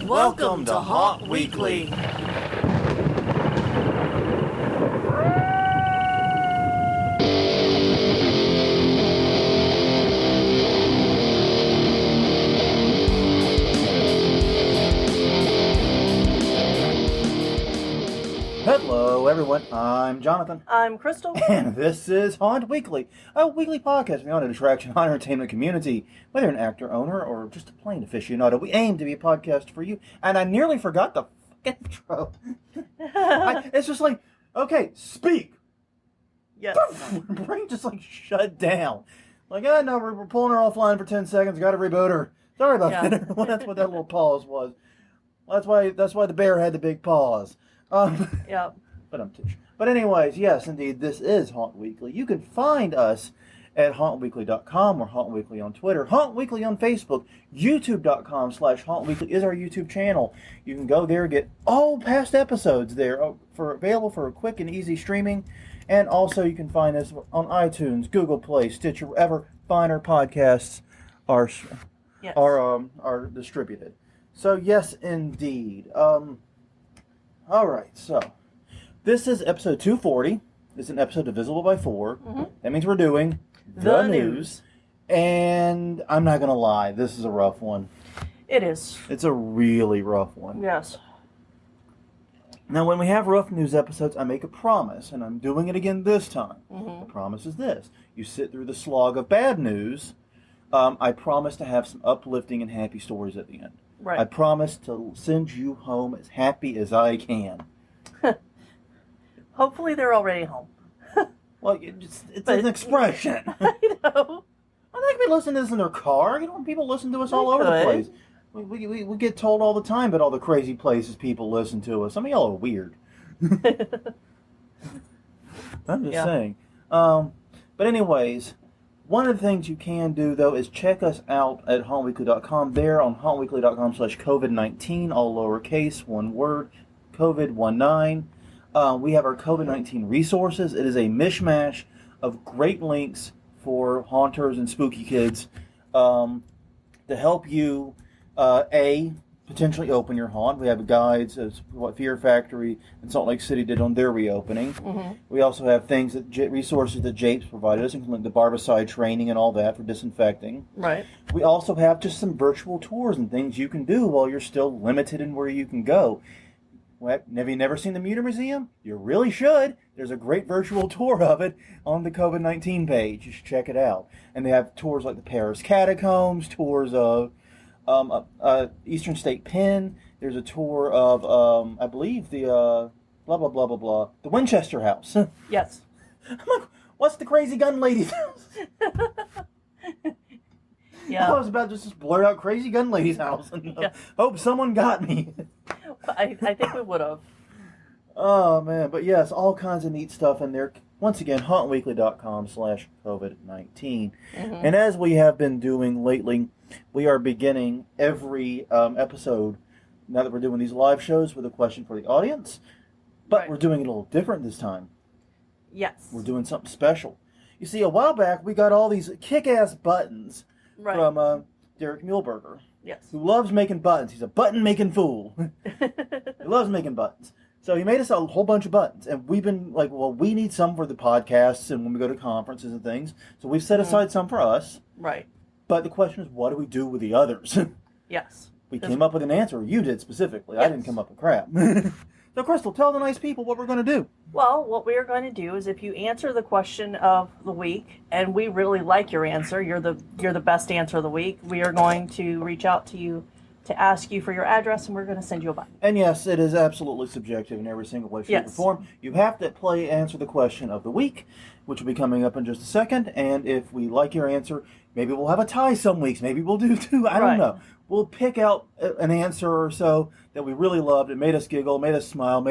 Welcome to Haunt Weekly. Hello everyone, I'm Jonathan. I'm Crystal. And this is Haunt Weekly, a weekly podcast from the haunted attraction and entertainment community. Whether an actor, owner, or just a plain aficionado, we aim to be a podcast for you. And I nearly forgot the fucking intro. It's just like, okay, speak. Yes. My brain just like shut down. Like, no, we're pulling her offline for 10 seconds, gotta reboot her. Sorry about that. Well, that's what that little pause was. That's why the bear had the big pause. Yep. But anyways, yes, indeed, this is Haunt Weekly. You can find us at hauntweekly.com or Haunt Weekly on Twitter, Haunt Weekly on Facebook, youtube.com/Haunt Weekly is our YouTube channel. You can go there and get all past episodes there available for quick and easy streaming. And also you can find us on iTunes, Google Play, Stitcher, wherever finer podcasts are distributed. So yes, indeed. All right, so this is episode 240. It's an episode divisible by 4. Mm-hmm. That means we're doing the news. And I'm not going to lie, this is a rough one. It is. It's a really rough one. Yes. Now, when we have rough news episodes, I make a promise, and I'm doing it again this time. Mm-hmm. The promise is this. You sit through the slog of bad news. I promise to have some uplifting and happy stories at the end. Right. I promise to send you home as happy as I can. Hopefully they're already home. Well, it's an expression. I know. I think we listen to this in their car. You know, people listen to us all over the place. We get told all the time about all the crazy places people listen to us. Some of y'all are weird. I'm just saying. But anyways, one of the things you can do, though, is check us out at hauntweekly.com. There on hauntweekly.com/COVID-19, all lowercase, one word, COVID-19. We have our COVID-19 resources. It is a mishmash of great links for haunters and spooky kids to help you, potentially open your haunt. We have guides as what Fear Factory and Salt Lake City did on their reopening. Mm-hmm. We also have resources that Japes provided us, including the barbicide training and all that for disinfecting. Right. We also have just some virtual tours and things you can do while you're still limited in where you can go. Have you never seen the Muter Museum? You really should. There's a great virtual tour of it on the COVID-19 page. You should check it out. And they have tours like the Paris Catacombs, tours of Eastern State Pen. There's a tour of, I believe, the blah, blah, blah, blah, blah, the Winchester House. Yes. I'm like, what's the crazy gun lady's house? Yeah. I was about to just blurt out crazy gun lady's house and hope someone got me. I think we would have. Oh, man. But yes, all kinds of neat stuff in there. Once again, hauntweekly.com/COVID-19. Mm-hmm. And as we have been doing lately, we are beginning every episode, now that we're doing these live shows, with a question for the audience. But we're doing it a little different this time. Yes. We're doing something special. You see, a while back, we got all these kick-ass buttons from Derek Muehlberger. Yes. Who loves making buttons. He's a button-making fool. He loves making buttons. So he made us a whole bunch of buttons. And we've been like, well, we need some for the podcasts and when we go to conferences and things. So we've set aside some for us. Right. But the question is, what do we do with the others? Yes. We came up with an answer. You did specifically. Yes. I didn't come up with crap. So, Crystal, tell the nice people what we're going to do. Well, what we are going to do is if you answer the question of the week, and we really like your answer, you're the best answer of the week, we are going to reach out to you to ask you for your address, and we're going to send you a button. And yes, it is absolutely subjective in every single way, shape, or form. You have to answer the question of the week, which will be coming up in just a second. And if we like your answer, maybe we'll have a tie some weeks. Maybe we'll do two. I don't know. We'll pick out an answer or so that we really loved. It made us giggle, made us smile,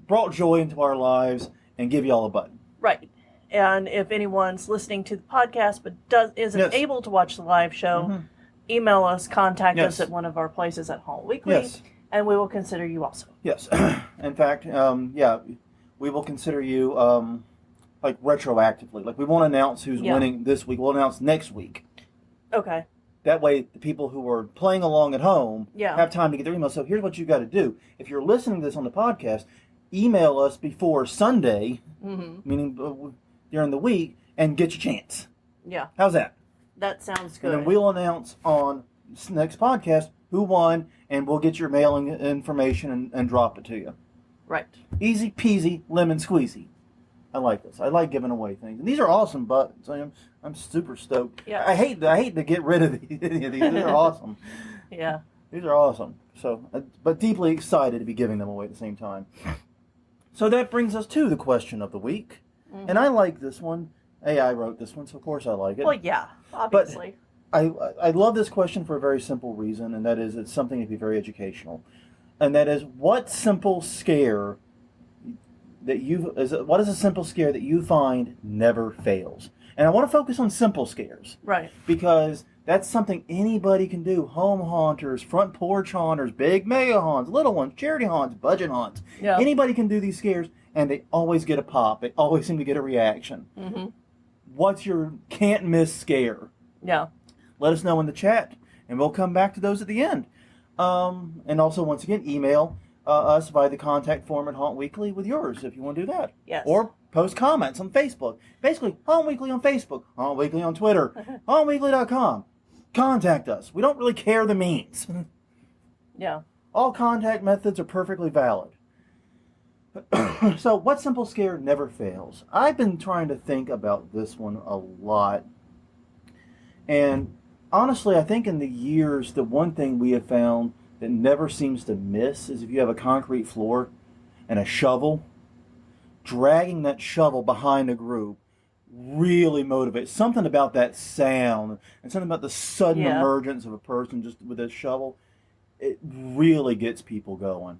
brought joy into our lives, and give you all a button. Right. And if anyone's listening to the podcast but isn't able to watch the live show, email us, contact us at one of our places at Haunt Weekly, and we will consider you also. Yes. In fact, we will consider you like retroactively. Like we won't announce who's winning this week. We'll announce next week. Okay. That way, the people who are playing along at home have time to get their emails. So here's what you got to do. If you're listening to this on the podcast, email us before Sunday, meaning during the week, and get your chance. Yeah. How's that? That sounds good. And then we'll announce on this next podcast who won, and we'll get your mailing information and drop it to you. Right. Easy peasy, lemon squeezy. I like this. I like giving away things. And these are awesome buttons. I'm super stoked. Yeah. I hate to get rid of these. These are awesome. Yeah. These are awesome. So, but deeply excited to be giving them away at the same time. So that brings us to the question of the week. Mm-hmm. And I like this one. AI wrote this one, so of course I like it. Well, yeah, obviously. But I love this question for a very simple reason, and that is it's something to be very educational. And that is, what simple scare what is a simple scare that you find never fails? And I want to focus on simple scares. Right. Because that's something anybody can do. Home haunters, front porch haunters, big mega haunts, little ones, charity haunts, budget haunts. Yeah. Anybody can do these scares, and they always get a pop. They always seem to get a reaction. Mm-hmm. What's your can't miss scare? Yeah. Let us know in the chat, and we'll come back to those at the end. And also, once again, email us via the contact form at Haunt Weekly with yours if you want to do that. Yes. Or post comments on Facebook. Basically, Haunt Weekly on Facebook, Haunt Weekly on Twitter, hauntweekly.com. Contact us. We don't really care the means. Yeah. All contact methods are perfectly valid. So, what simple scare never fails? I've been trying to think about this one a lot. And honestly, I think in the years, the one thing we have found that never seems to miss is if you have a concrete floor and a shovel, dragging that shovel behind a group really motivates. Something about that sound and something about the sudden emergence of a person just with a shovel, it really gets people going.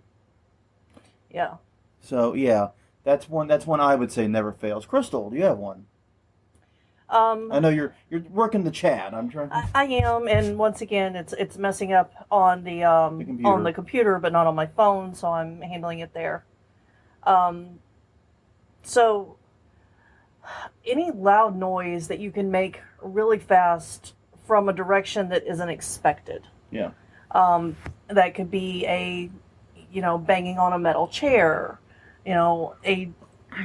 Yeah. So, yeah, that's one I would say never fails. Crystal, do you have one? I know you're working the chat. I'm trying. I am, and once again, it's messing up on the computer, but not on my phone, so I'm handling it there. So any loud noise that you can make really fast from a direction that isn't expected. Yeah. That could be a banging on a metal chair, a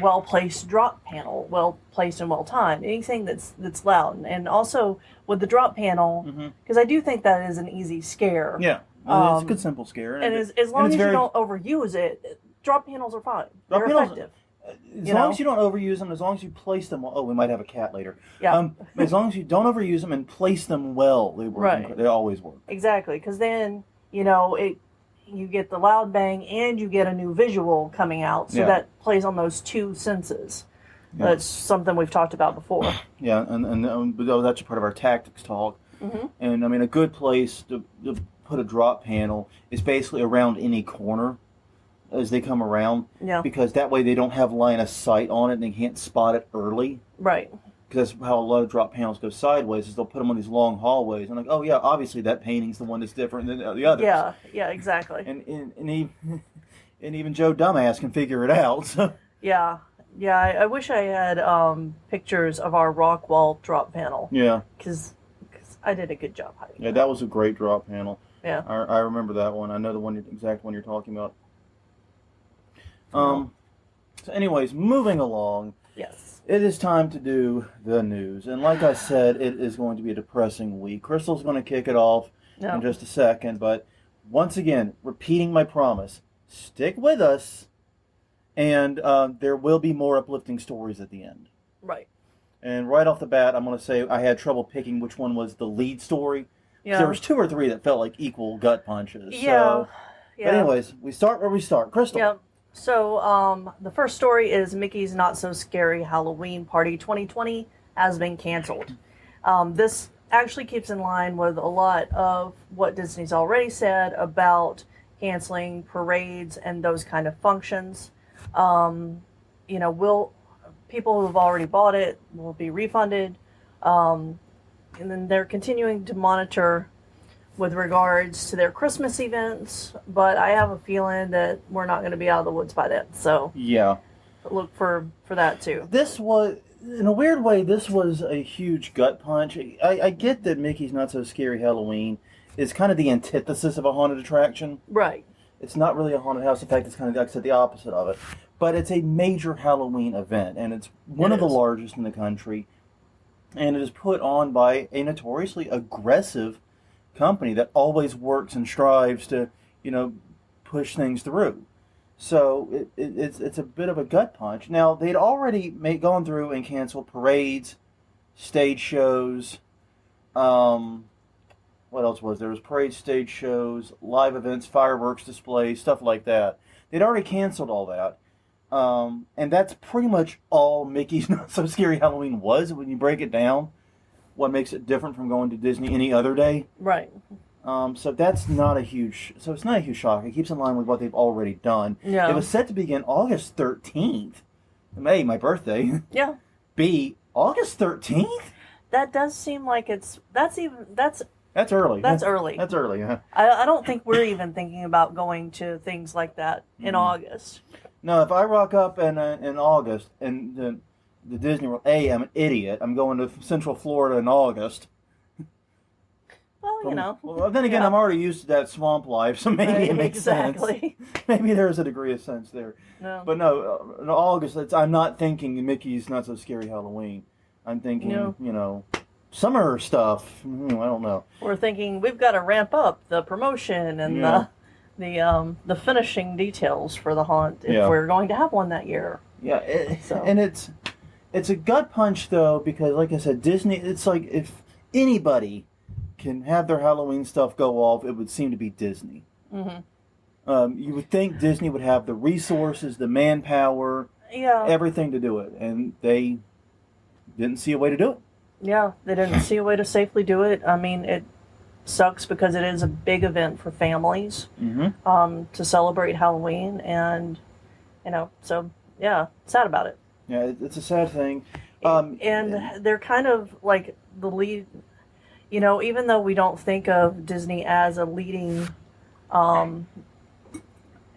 well-placed drop panel, well-placed and well-timed, anything that's loud. And also with the drop panel, because I do think that is an easy scare. Yeah, it's a good simple scare. And as long as you don't overuse it, drop panels are fine. They're effective. As long as you don't overuse them, as long as you place them well. Oh, we might have a cat later. Yeah. As long as you don't overuse them and place them well, they work. Right. They always work. Exactly, because then, you get the loud bang and you get a new visual coming out. So that plays on those two senses. Yeah. That's something we've talked about before. Yeah, and that's a part of our tactics talk. Mm-hmm. And, I mean, a good place to put a drop panel is basically around any corner as they come around. Yeah. Because that way they don't have line of sight on it and they can't spot it early. Right. Because that's how a lot of drop panels go sideways, is they'll put them on these long hallways. And like, oh yeah, obviously that painting's the one that's different than the others. Yeah, exactly. And even Joe Dumbass can figure it out. So. Yeah. I wish I had pictures of our rock wall drop panel. Yeah. Because I did a good job hiding. Yeah, that was a great drop panel. Yeah. I remember that one. I know the exact one you're talking about. So anyways, moving along. Yes. It is time to do the news. And like I said, it is going to be a depressing week. Crystal's going to kick it off in just a second. But once again, repeating my promise, stick with us. And there will be more uplifting stories at the end. Right. And right off the bat, I'm going to say I had trouble picking which one was the lead story. Yeah. There was 2 or 3 that felt like equal gut punches. Yeah. But anyways, we start where we start. Crystal. Yeah. So, the first story is Mickey's Not So Scary Halloween Party 2020 has been canceled. This actually keeps in line with a lot of what Disney's already said about canceling parades and those kind of functions. People who have already bought it will be refunded. And then they're continuing to monitor with regards to their Christmas events, but I have a feeling that we're not going to be out of the woods by then. So yeah, look for that too. This in a weird way, this was a huge gut punch. I get that Mickey's Not So Scary Halloween is kind of the antithesis of a haunted attraction. Right. It's not really a haunted house. In fact, it's kind of, like I said, the opposite of it. But it's a major Halloween event, and it's one of the largest in the country. And it is put on by a notoriously aggressive company that always works and strives to, push things through. So it's a bit of a gut punch. Now, they'd already gone through and canceled parades, stage shows. What else was there? There was parades, stage shows, live events, fireworks displays, stuff like that. They'd already canceled all that. And that's pretty much all Mickey's Not So Scary Halloween was when you break it down. What makes it different from going to Disney any other day. Right. So it's not a huge shock. It keeps in line with what they've already done. Yeah. It was set to begin August 13th. A, my birthday. Yeah. B, August 13th? That does seem like that's early. That's early. That's early, huh? I don't think we're even thinking about going to things like that in August. No, if I rock up in August and the Disney World, A, I'm an idiot. I'm going to Central Florida in August. Well, Well, then again, I'm already used to that swamp life, so maybe it makes sense. Maybe there's a degree of sense there. No. But no, in August, I'm not thinking Mickey's Not So Scary Halloween. I'm thinking, summer stuff. I don't know. We're thinking we've got to ramp up the promotion and the finishing details for the haunt if we're going to have one that year. Yeah, and it's a gut punch though, because like I said, Disney. It's like if anybody can have their Halloween stuff go off, it would seem to be Disney. Mm-hmm. You would think Disney would have the resources, the manpower, everything to do it, and they didn't see a way to do it. Yeah, they didn't see a way to safely do it. I mean, it sucks because it is a big event for families to celebrate Halloween, and so sad about it. Yeah, it's a sad thing. And they're kind of like the lead. Even though we don't think of Disney as a leading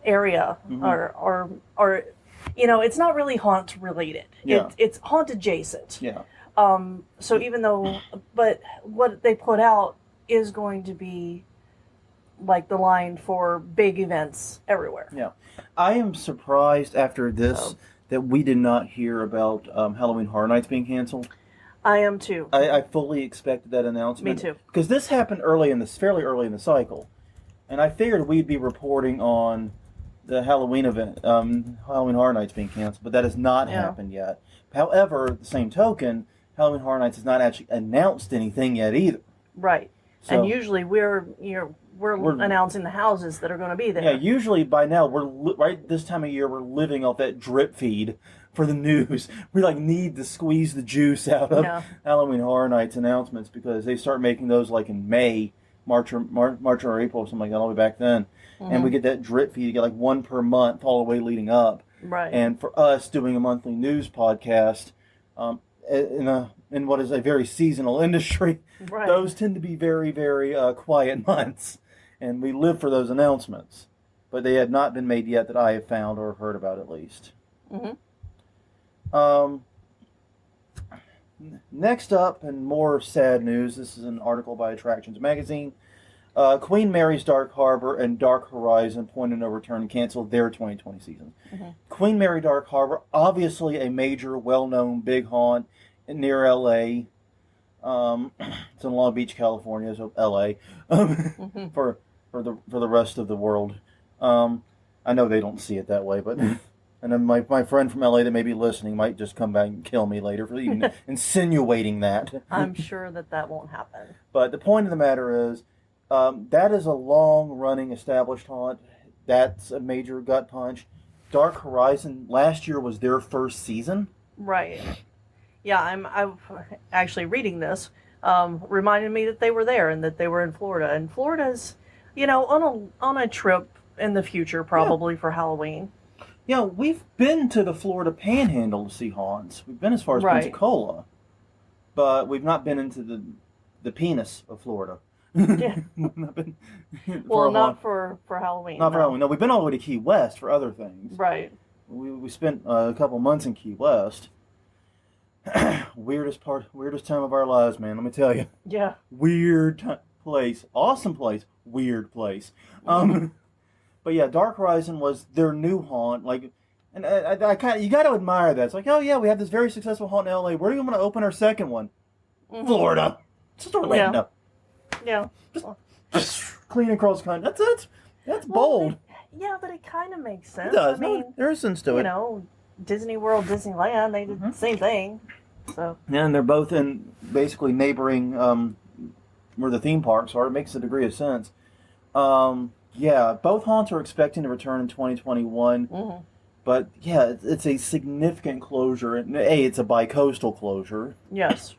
area, or it's not really haunt related. Yeah. It's haunt adjacent. Yeah. So even though, but what they put out is going to be like the line for big events everywhere. Yeah. I am surprised after this that we did not hear about Halloween Horror Nights being canceled. I am too. I fully expected that announcement. Me too. Because this happened fairly early in the cycle. And I figured we'd be reporting on the Halloween event, Halloween Horror Nights being canceled, but that has not happened yet. However, at the same token, Halloween Horror Nights has not actually announced anything yet either. Right. So, and usually we're announcing the houses that are going to be there. Yeah, usually by now, right this time of year, we're living off that drip feed for the news. We need to squeeze the juice out of Halloween Horror Nights announcements because they start making those in May, March or April or something like that, all the way back then. Mm-hmm. And we get that drip feed. You get one per month all the way leading up. Right. And for us doing a monthly news podcast, in what is a very seasonal industry, those tend to be very, very quiet months. And we live for those announcements. But they have not been made yet that I have found or heard about at least. Mm-hmm. Next up, and more sad news, this is an article by Attractions Magazine. Queen Mary's Dark Harbor and Dark Horizon Point of No Return canceled their 2020 season. Mm-hmm. Queen Mary Dark Harbor, obviously a major, well-known big haunt near L.A. It's in Long Beach, California, so L.A. for the rest of the world. I know they don't see it that way, but and then my friend from L.A. that may be listening might just come back and kill me later for even insinuating that. I'm sure that won't happen. But the point of the matter is, that is a long-running established haunt. That's a major gut punch. Dark Horizon, last year was their first season. Right. Yeah, I'm actually reading this. Reminded me that they were there and that they were in Florida. And Florida's, on a trip in the future probably for Halloween. Yeah, we've been to the Florida Panhandle to see haunts. We've been as far as Pensacola, but we've not been into the penis of Florida. Yeah. Not been not for Halloween. Not for Halloween. No, we've been all the way to Key West for other things. Right. We spent a couple months in Key West. Weirdest time of our lives, man. Let me tell you. Yeah. Place, awesome place, weird place. But yeah, Dark Horizon was their new haunt. Like, and I kind of, you got to admire that. It's like, oh yeah, we have this very successful haunt in LA. Where do you want to open our second one? Mm-hmm. Florida. Just Orlando. Yeah. Just clean across country. That's bold. Yeah, but it kind of makes sense. It does. I mean, there's sense to it. You know, Disney World, Disneyland, they did the same thing. So. Yeah, and they're both in basically neighboring where the theme parks are. It makes a degree of sense. Yeah, both haunts are expecting to return in 2021. Mm-hmm. But yeah, it's a significant closure. It's a bi-coastal closure. Yes.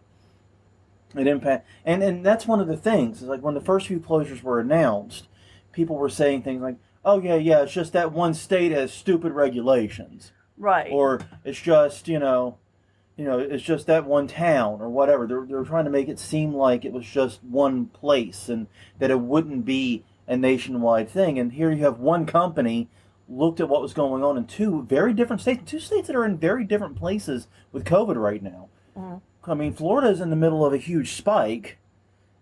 It impact, and that's one of the things. Is like when the first few closures were announced, people were saying things like, "Oh yeah, it's just that one state has stupid regulations." Right. Or it's just it's just that one town or whatever. They're trying to make it seem like it was just one place and that it wouldn't be a nationwide thing. And here you have one company looked at what was going on in two very different states, two states that are in very different places with COVID right now. Mm-hmm. I mean, Florida is in the middle of a huge spike,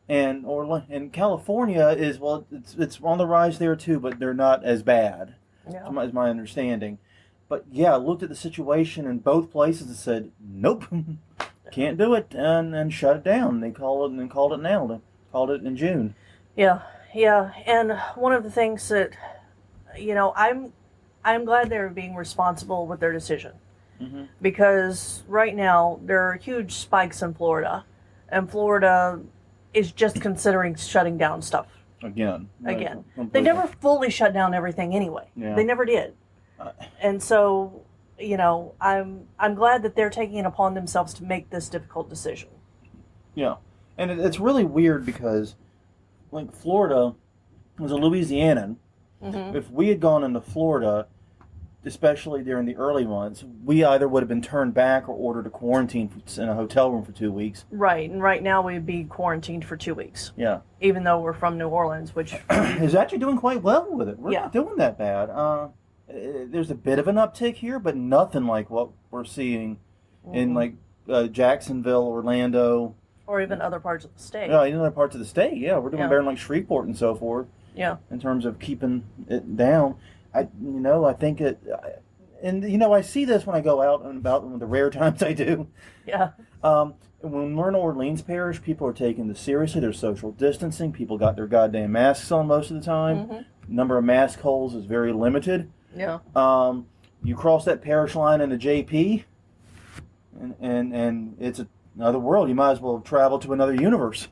and California is it's on the rise there too, but they're not as bad. Yeah. Is my understanding. But yeah, I looked at the situation in both places and said, nope, can't do it, and shut it down. They called it in June. Yeah, and one of the things that, I'm glad they're being responsible with their decision. Mm-hmm. Because right now there are huge spikes in Florida, and Florida is just considering shutting down stuff. Again. They never fully shut down everything anyway. Yeah. They never did. And so, I'm glad that they're taking it upon themselves to make this difficult decision. Yeah. And it's really weird because, like, Florida was a Louisianan. Mm-hmm. If we had gone into Florida, especially during the early months, we either would have been turned back or ordered to quarantine in a hotel room for 2 weeks. Right, and right now we'd be quarantined for 2 weeks. Yeah. Even though we're from New Orleans, which is actually doing quite well with it. We're not doing that bad. There's a bit of an uptick here, but nothing like what we're seeing in like Jacksonville, Orlando, or even other parts of the state. Yeah, even other parts of the state. Yeah, we're doing better in like Shreveport and so forth. Yeah. In terms of keeping it down. I think it, and I see this when I go out and about the rare times I do. Yeah. When we're in Orleans Parish, people are taking this seriously. There's social distancing. People got their goddamn masks on most of the time. Mm-hmm. Number of mask holes is very limited. Yeah. You cross that parish line into JP, and it's another world. You might as well travel to another universe.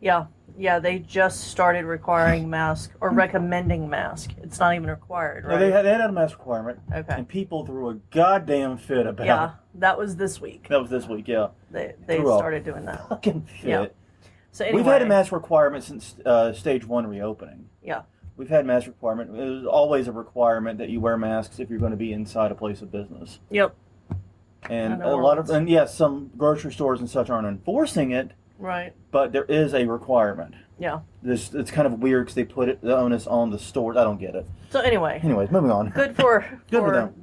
Yeah. Yeah, they just started requiring masks, or recommending masks. It's not even required, right? Yeah, they had a mask requirement. Okay. And people threw a goddamn fit about it. Yeah, that was this week. Yeah. They started doing that. Fucking fit. Yeah. So anyway, we've had a mask requirement since stage 1 reopening. Yeah. We've had mask requirement. It was always a requirement that you wear masks if you're going to be inside a place of business. Yep. And some grocery stores and such aren't enforcing it. Right. But there is a requirement. Yeah. It's kind of weird because they put the onus on the stores. I don't get it. So anyways, moving on. Good for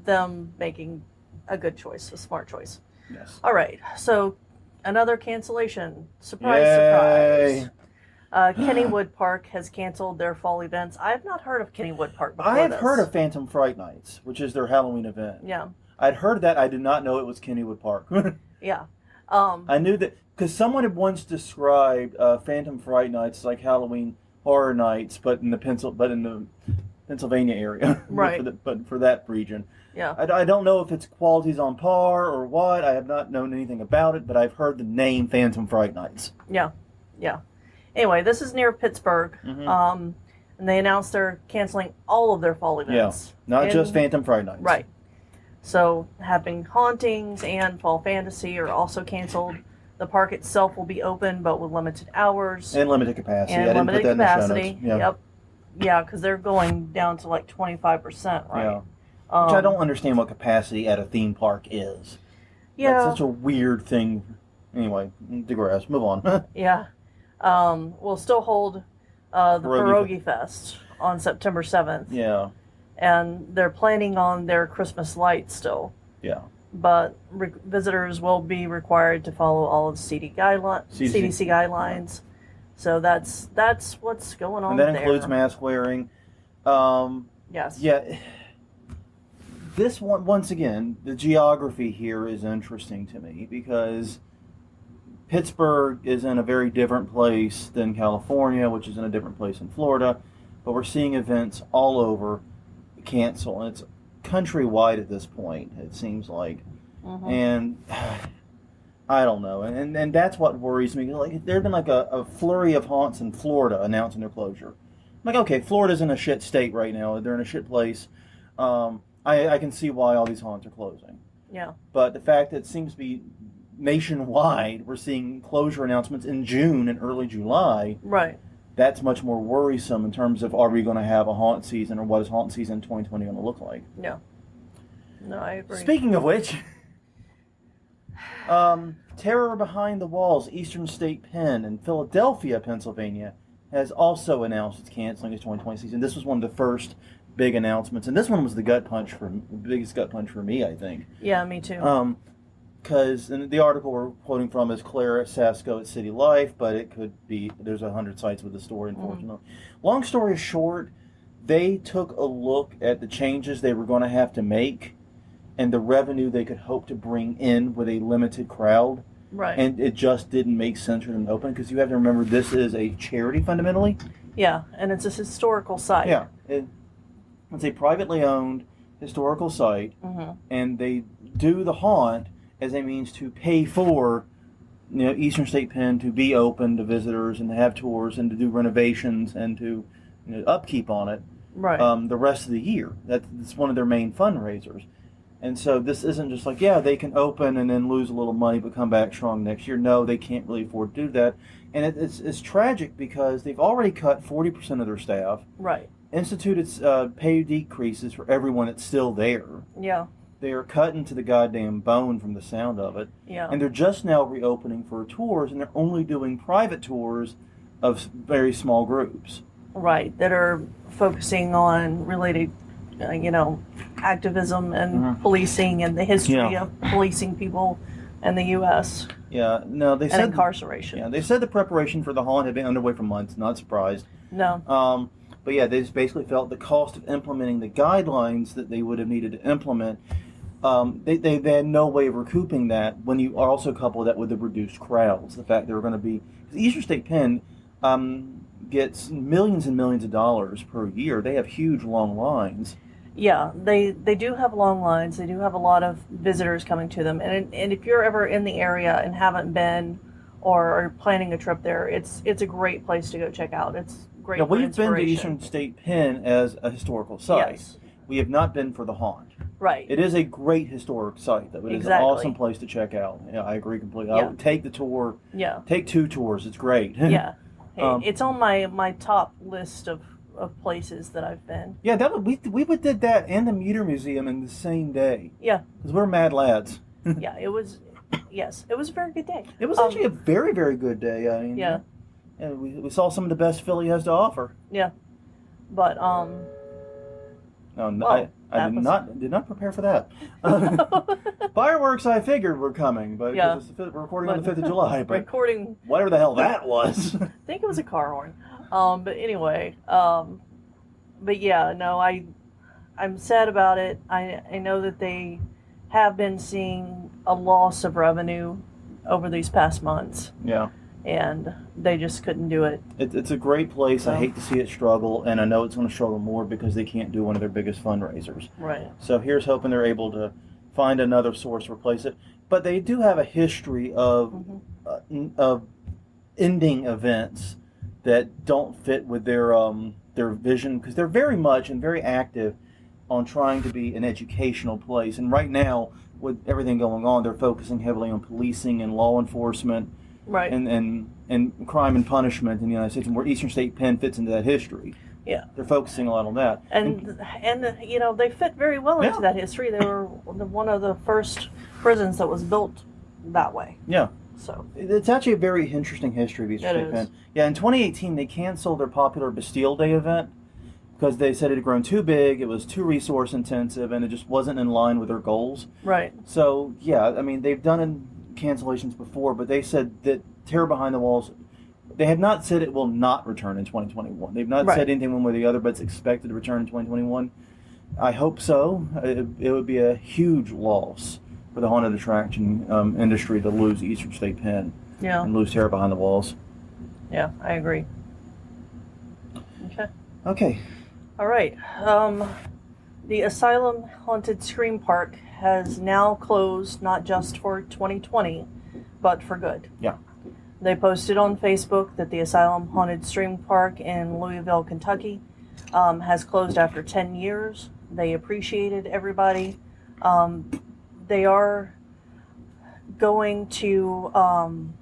them making a good choice, a smart choice. Yes. All right. So another cancellation. Surprise. Kennywood Park has canceled their fall events. I have not heard of Kennywood Park before. I have heard of Phantom Fright Nights, which is their Halloween event. Yeah. I'd heard that. I did not know it was Kennywood Park. Yeah. I knew that because someone had once described Phantom Fright Nights like Halloween Horror Nights, but in the Pennsylvania area, right? for that region. Yeah. I don't know if its quality's on par or what. I have not known anything about it, but I've heard the name Phantom Fright Nights. Yeah. Yeah. Anyway, this is near Pittsburgh. Mm-hmm. And they announced they're canceling all of their fall events. Yeah. Not just Phantom Fright Nights. Right. So, having Hauntings and Fall Fantasy are also canceled. The park itself will be open, but with limited hours. And limited capacity. I didn't put that in the show notes. Yeah. Yep. Yeah, because they're going down to like 25%, right? Yeah. Which I don't understand what capacity at a theme park is. Yeah. That's such a weird thing. Anyway, digress. Move on. Yeah. We'll still hold the Pierogi Fest on September 7th. Yeah. And they're planning on their Christmas lights still. Yeah. but visitors will be required to follow all of the CDC guidelines. So that's what's going on And that there. includes mask wearing. Yes. Yeah. This one, once again, the geography here is interesting to me because Pittsburgh is in a very different place than California, which is in a different place in Florida. But we're seeing events all over cancel, and it's countrywide at this point, it seems like. Mm-hmm. And I don't know. And that's what worries me. Like, there have been like a flurry of haunts in Florida announcing their closure. I'm like, okay, Florida's in a shit state right now. They're in a shit place. I can see why all these haunts are closing. Yeah. But the fact that it seems to be nationwide, we're seeing closure announcements in June and early July. Right. That's much more worrisome in terms of, are we going to have a haunt season, or what is haunt season 2020 going to look like? Yeah. No, I agree. Speaking of which, Terror Behind the Walls Eastern State Pen in Philadelphia, Pennsylvania, has also announced it's canceling its 2020 season. This was one of the first big announcements, and this one was the biggest gut punch for me, I think. Yeah, me too. Because the article we're quoting from is Clara Sasko at City Life, but it could be, there's 100 sites with the story, unfortunately. Mm-hmm. Long story short, they took a look at the changes they were going to have to make and the revenue they could hope to bring in with a limited crowd. Right. And it just didn't make sense for them to open, because you have to remember this is a charity fundamentally. Yeah, and it's a historical site. Yeah. It's a privately owned historical site, mm-hmm. and they do the haunt as a means to pay for, Eastern State Pen to be open to visitors and to have tours and to do renovations and to upkeep on it. Right. The rest of the year. That's one of their main fundraisers. And so this isn't just like, yeah, they can open and then lose a little money but come back strong next year. No, they can't really afford to do that. And it's tragic because they've already cut 40% of their staff. Right. Instituted pay decreases for everyone that's still there. Yeah. They are cutting to the goddamn bone from the sound of it. Yeah. And they're just now reopening for tours, and they're only doing private tours of very small groups. Right, that are focusing on related, activism and mm-hmm. policing and the history of policing people in the U.S. Yeah, no, they said incarceration. Yeah, they said the preparation for the haunt had been underway for months. Not surprised. No. But yeah, they just basically felt the cost of implementing the guidelines that they would have needed to implement. They had no way of recouping that when you also couple that with the reduced crowds. The fact they were going to be... Eastern State Pen gets millions and millions of dollars per year. They have huge, long lines. Yeah, they do have long lines. They do have a lot of visitors coming to them. And if you're ever in the area and haven't been or are planning a trip there, it's a great place to go check out. It's great for we've been to Eastern State Pen as a historical site. Yes. We have not been for the haunt. Right. It is a great historic site, though. It is an awesome place to check out. Yeah, I agree completely. Yeah. I would take the tour. Yeah. Take 2 tours. It's great. Yeah. Hey, it's on my top list of places that I've been. Yeah, we did that and the Meter Museum in the same day. Yeah. Because we're mad lads. Yeah, it was. Yes, it was a very good day. It was actually a very, very good day. I mean, yeah. And we saw some of the best Philly has to offer. Yeah. But No, I did not prepare for that. Fireworks, I figured were coming, but we're recording on the 5th of July. But recording whatever the hell that was. I think it was a car horn. But anyway, but yeah, no, I'm sad about it. I know that they have been seeing a loss of revenue over these past months. Yeah. And they just couldn't do it. It's a great place. I hate to see it struggle, and I know it's going to struggle more because they can't do one of their biggest fundraisers. Right. So here's hoping they're able to find another source to replace it. But they do have a history of ending events that don't fit with their vision, because they're very much and very active on trying to be an educational place. And right now, with everything going on, they're focusing heavily on policing and law enforcement. Right. And crime and punishment in the United States, and where Eastern State Pen fits into that history. Yeah. They're focusing a lot on that. And they fit very well into that history. They were one of the first prisons that was built that way. Yeah. So it's actually a very interesting history of Eastern State Pen. Yeah, in 2018, they canceled their popular Bastille Day event because they said it had grown too big, it was too resource intensive, and it just wasn't in line with their goals. Right. So, yeah, I mean, they've done cancellations before, but they said that Terror Behind the Walls, they have not said it will not return in 2021. They've not said anything one way or the other, but it's expected to return in 2021. I hope so. It would be a huge loss for the haunted attraction industry to lose Eastern State Pen and lose Terror Behind the Walls. Yeah, I agree. Okay. All right. The Asylum Haunted Scream Park has now closed, not just for 2020, but for good. Yeah. They posted on Facebook that the Asylum Haunted Scream Park in Louisville, Kentucky, has closed after 10 years. They appreciated everybody. They are going to,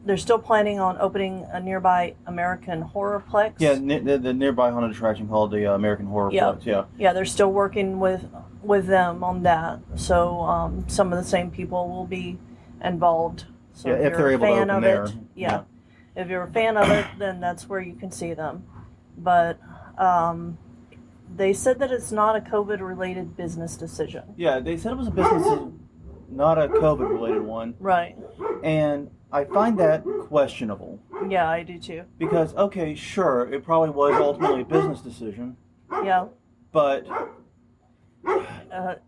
they're still planning on opening a nearby American Horrorplex. Yeah, the nearby haunted attraction called the American Horrorplex. Yeah, they're still working with them on that. So some of the same people will be involved. So if they're able to open there. Yeah. If you're a fan of it, then that's where you can see them. But they said that it's not a COVID-related business decision. Yeah, they said it was a business decision, not a COVID-related one. Right. And I find that questionable. Yeah, I do too. Because, okay, sure, it probably was ultimately a business decision. Yeah. But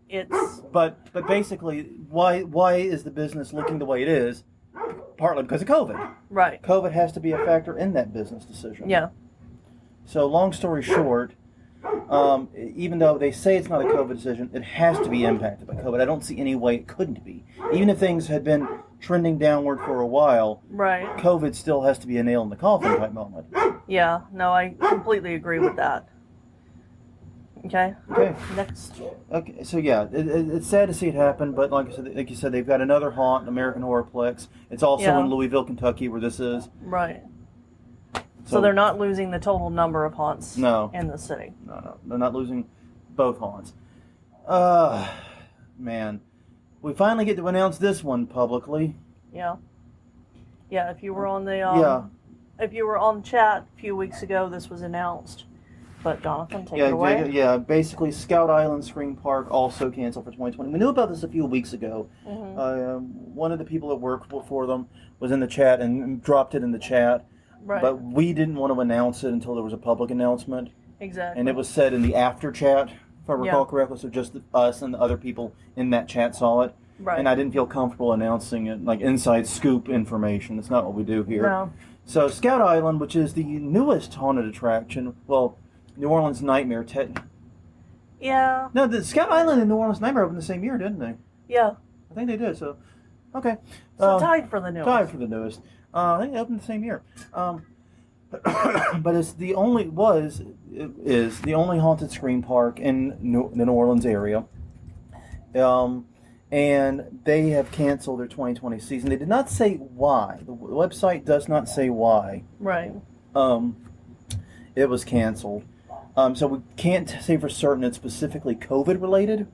it's... But basically, why is the business looking the way it is? Partly because of COVID. Right. COVID has to be a factor in that business decision. Yeah. So, long story short, even though they say it's not a COVID decision, it has to be impacted by COVID. I don't see any way it couldn't be. Even if things had been trending downward for a while, right, COVID still has to be a nail in the coffin type moment. Yeah, no, I completely agree with that. Okay. Next. Okay, so yeah, it's sad to see it happen, but like you said, they've got another haunt, American Horrorplex. It's also in Louisville, Kentucky, where this is. Right. So they're not losing the total number of haunts in the city. No, they're not losing both haunts. Man, we finally get to announce this one publicly. Yeah. Yeah, if you were on the if you were on chat a few weeks ago, this was announced. But Jonathan, take it away. Yeah, basically Scout Island Scream Park also canceled for 2020. We knew about this a few weeks ago. Mm-hmm. One of the people that worked for them was in the chat and dropped it in the chat. Right. But we didn't want to announce it until there was a public announcement. Exactly. And it was said in the after chat, if I recall correctly, so just us and the other people in that chat saw it. Right. And I didn't feel comfortable announcing it, like inside scoop information. That's not what we do here. No. So Scout Island, which is the newest haunted attraction, well, New Orleans Nightmare. Yeah. No, the Scout Island and New Orleans Nightmare opened the same year, didn't they? Yeah. I think they did, so, okay. So tied for the newest. Tied for the newest. I think they opened the same year. But it's the only, is the only haunted scream park in the New Orleans area. And they have canceled their 2020 season. They did not say why. The website does not say why. Right. It was canceled. So we can't say for certain it's specifically COVID related.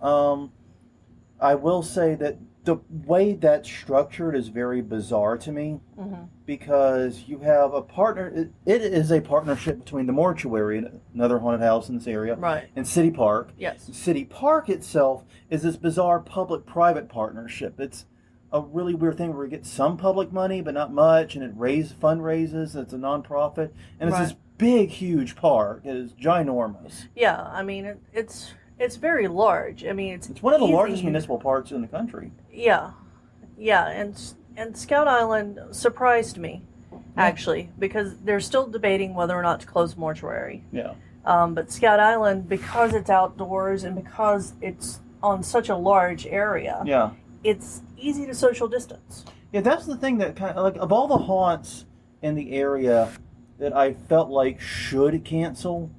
I will say that the way that's structured is very bizarre to me, because you have a partner. It is a partnership between the Mortuary, another haunted house in this area, and City Park. Yes. City Park itself is this bizarre public-private partnership. It's a really weird thing where you get some public money, but not much, and it fundraises. It's a nonprofit, and it's this big, huge park. It is ginormous. Yeah, I mean it's very large. I mean, it's one of the largest municipal parks in the country. Yeah, and Scout Island surprised me, actually, because they're still debating whether or not to close Mortuary. Yeah. But Scout Island, because it's outdoors and because it's on such a large area, it's easy to social distance. Yeah, that's the thing that kind of, like, of all the haunts in the area that I felt like should cancel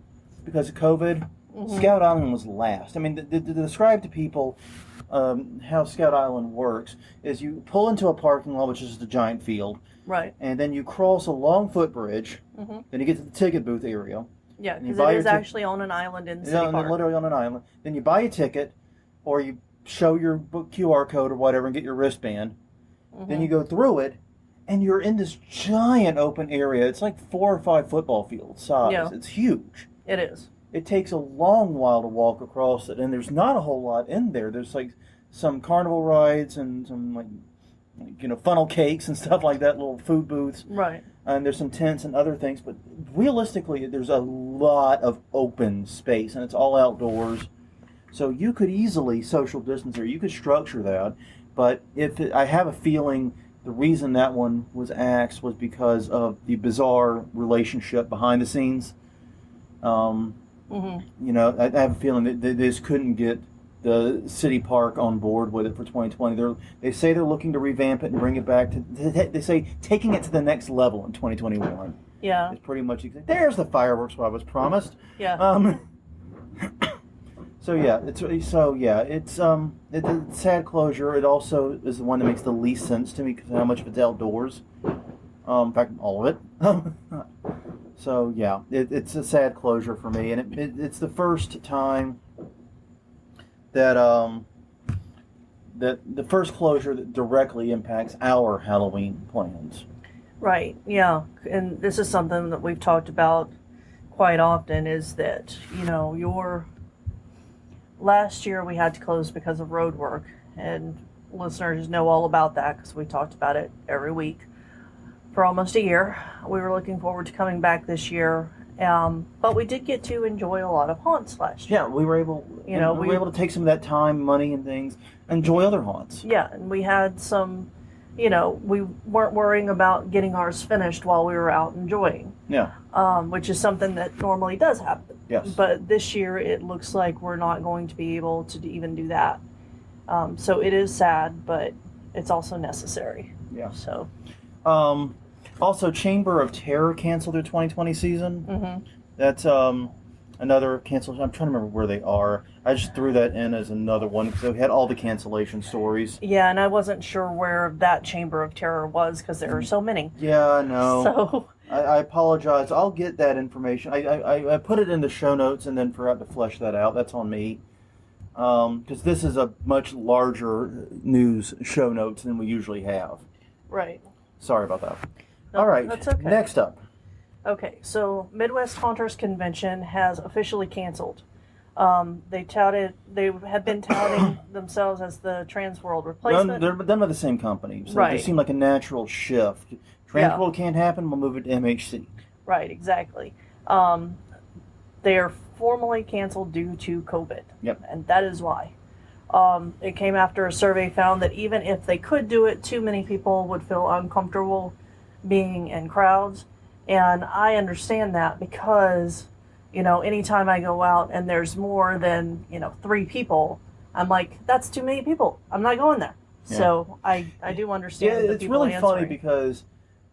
because of COVID, Scout Island was last. I mean, to describe to people how Scout Island works is you pull into a parking lot, which is a giant field. Right. And then you cross a long footbridge. Then you get to the ticket booth area. Yeah, because it is actually on an island in the city park. Literally on an island. Then you buy a ticket, or you show your QR code or whatever and get your wristband. Then you go through it, and you're in this giant open area. It's like 4 or 5 football field size. Yeah. It's huge. It is. it takes a long while to walk across it, and there's not a whole lot in there. There's like some carnival rides and some like funnel cakes and stuff like that, little food booths. Right. And there's some tents and other things, but realistically, there's a lot of open space, and it's all outdoors. So you could easily social distance there. You could structure that, but I have a feeling the reason that one was axed was because of the bizarre relationship behind the scenes. I have a feeling that they just couldn't get the city park on board with it for 2020. They say they're looking to revamp it and bring it back to. They say taking it to the next level in 2021. Yeah. It's pretty much there's the fireworks I was promised. Yeah. It's a sad closure. It also is the one that makes the least sense to me because of how much of it's outdoors. In fact, all of it. It's a sad closure for me, and it's the first time that the first closure that directly impacts our Halloween plans. Right. Yeah. And this is something that we've talked about quite often. Is that last year we had to close because of road work, and listeners know all about that because we talked about it every week for almost a year. We were looking forward to coming back this year, but we did get to enjoy a lot of haunts last year. Yeah, we were able. We were able to take some of that time, money, and things, enjoy other haunts. Yeah, and we had some. We weren't worrying about getting ours finished while we were out enjoying. Yeah. Which is something that normally does happen. Yes. But this year it looks like we're not going to be able to even do that. So it is sad, but it's also necessary. Yeah. So. Also, Chamber of Terror canceled their 2020 season. Mm-hmm. That's another cancellation. I'm trying to remember where they are. I just threw that in as another one because we had all the cancellation stories. Yeah, and I wasn't sure where that Chamber of Terror was because there are so many. Yeah, I know. So I apologize. I'll get that information. I put it in the show notes and then forgot to flesh that out. That's on me. Because this is a much larger news show notes than we usually have. Right. Sorry about that. No, all right. That's okay. Next up. Okay, so Midwest Haunters Convention has officially canceled. They had been touting themselves as the Trans World replacement. They're done by the same company, so right. It seemed like a natural shift. Trans World can't happen. We'll move it to MHC. Right, exactly. They are formally canceled due to COVID. Yep. And that is why. It came after a survey found that even if they could do it, too many people would feel uncomfortable being in crowds. And I understand that because, anytime I go out and there's more than, 3 people, I'm like, that's too many people. I'm not going there. Yeah. So I do understand. Yeah, it's really funny because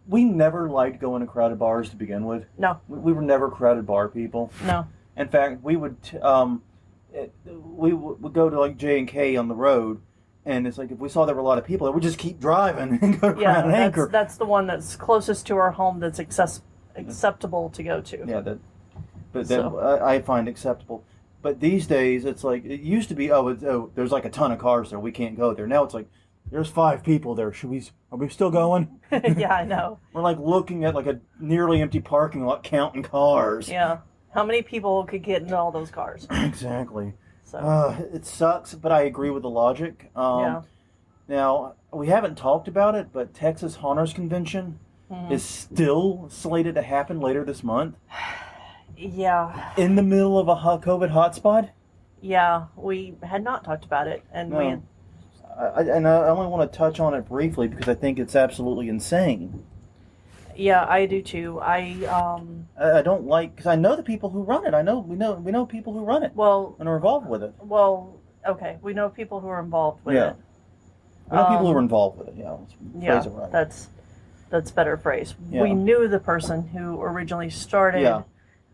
we never liked going to crowded bars to begin with. No. We were never crowded bar people. No. In fact, we would go to like J&K on the road, and it's like if we saw there were a lot of people, we'd just keep driving and go to Crown Anchor. That's the one that's closest to our home that's acceptable to go to. Yeah, I find acceptable. But these days, it's like, it used to be, there's like a ton of cars there, we can't go there. Now it's like, there's 5 people there. Are we still going? Yeah, I know. We're like looking at like a nearly empty parking lot counting cars. Yeah. How many people could get in all those cars? Exactly. So. It sucks, but I agree with the logic. Yeah. Now, we haven't talked about it, but Texas Haunters Convention is still slated to happen later this month. Yeah. In the middle of a COVID hotspot? Yeah, we had not talked about it. And I only want to touch on it briefly because I think it's absolutely insane. Yeah, I do too. I don't like, because I know the people who run it. We know people who run it. Well, and are involved with it. Well, okay, we know people who are involved with it. We know people who are involved with it. Yeah, phrase it right. That's better phrase. Yeah. We knew the person who originally started. Yeah.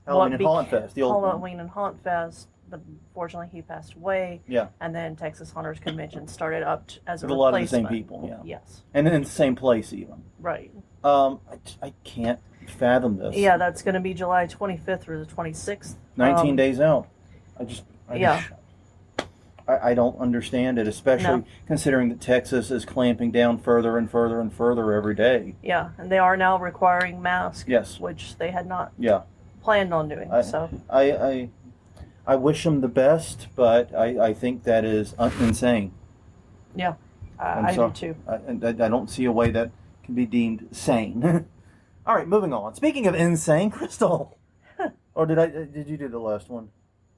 Halloween and Haunt Fest, the old Halloween and Haunt Fest, but unfortunately he passed away. Yeah. And then Texas Haunters Convention started up as a replacement. A lot of the same people. Yeah. Yes. And in the same place even. Right. I can't fathom this. Yeah, that's going to be July 25th through the 26th. 19 days out. I don't understand it, especially considering that Texas is clamping down further and further and further every day. Yeah, and they are now requiring masks. Yes. Which they had not planned on doing. I wish them the best, but I think that is insane. Yeah, I do too. I don't see a way that can be deemed sane. All right, moving on. Speaking of insane, Crystal. Or did you do the last one?